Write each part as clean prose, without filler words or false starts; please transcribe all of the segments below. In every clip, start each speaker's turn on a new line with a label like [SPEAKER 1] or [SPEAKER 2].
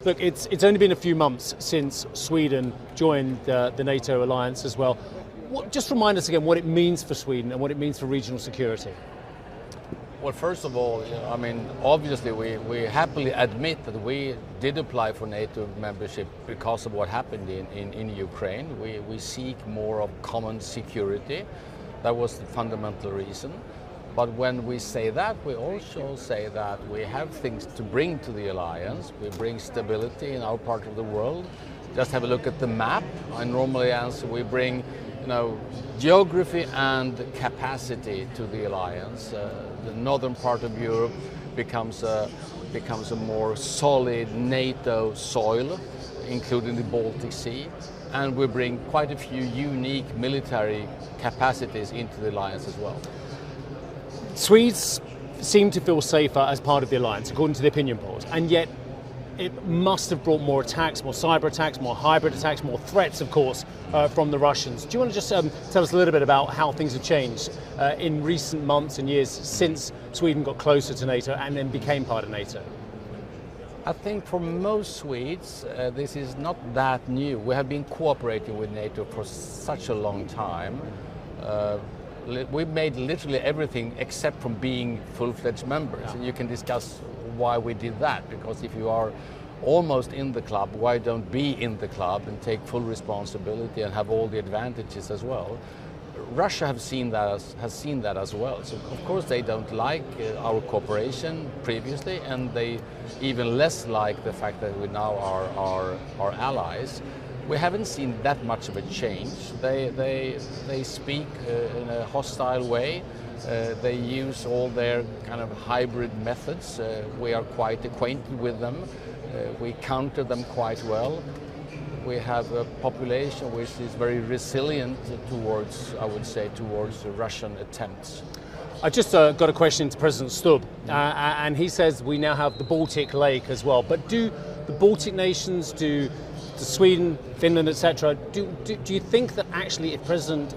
[SPEAKER 1] Look, it's only been a few months since Sweden joined the NATO alliance as well. Just remind us again what it means for Sweden and what it means for regional security.
[SPEAKER 2] Well, first of all, I mean, obviously we happily admit that we did apply for NATO membership because of what happened in Ukraine. We seek more of common security. That was the fundamental reason. But when we say that, we also say that we have things to bring to the alliance. We bring stability in our part of the world. Just have a look at the map. I normally answer we bring geography and capacity to the alliance. The northern part of Europe becomes a more solid NATO soil, including the Baltic Sea, and we bring quite a few unique military capacities into the alliance as well.
[SPEAKER 1] Swedes seem to feel safer as part of the alliance, according to the opinion polls, and yet it must have brought more attacks, more cyber attacks, more hybrid attacks, more threats, of course, from the Russians. Do you want to just tell us a little bit about how things have changed in recent months and years since Sweden got closer to NATO and then became part of NATO?
[SPEAKER 2] I think for most Swedes, this is not that new. We have been cooperating with NATO for such a long time. We've made literally everything except from being full-fledged members.
[SPEAKER 1] Yeah.
[SPEAKER 2] And you can discuss why we did that, because if you are almost in the club, why don't be in the club and take full responsibility and have all the advantages as well? Russia has seen that as well. So of course they don't like our cooperation previously, and they even less like the fact that we now are our allies. We haven't seen that much of a change. They speak in a hostile way. They use all their kind of hybrid methods. We are quite acquainted with them. We counter them quite well. We have a population which is very resilient towards, I would say, towards Russian attempts.
[SPEAKER 1] I just got a question to President Stubb, and he says we now have the Baltic Lake as well. But do the Baltic nations, do Sweden, Finland, etc., do you think that actually if President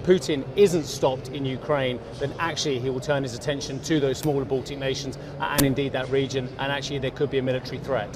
[SPEAKER 1] Putin isn't stopped in Ukraine, then actually he will turn his attention to those smaller Baltic nations and indeed that region, and actually there could be a military threat?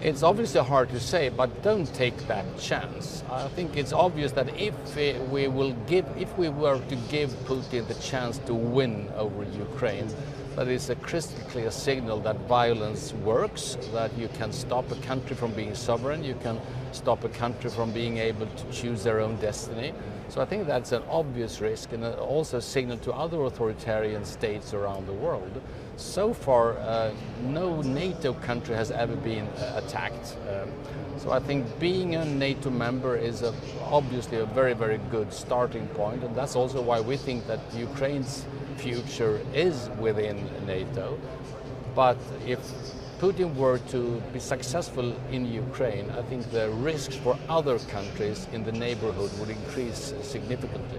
[SPEAKER 2] It's obviously hard to say, but don't take that chance. I think it's obvious that if we were to give Putin the chance to win over Ukraine, that is a crystal clear signal that violence works, that you can stop a country from being sovereign, you can stop a country from being able to choose their own destiny. So I think that's an obvious risk, and also a signal to other authoritarian states around the world. So far, no NATO country has ever been attacked. So I think being a NATO member is obviously a very, very good starting point, and that's also why we think that Ukraine's future is within NATO. But if Putin were to be successful in Ukraine, I think the risks for other countries in the neighborhood would increase significantly.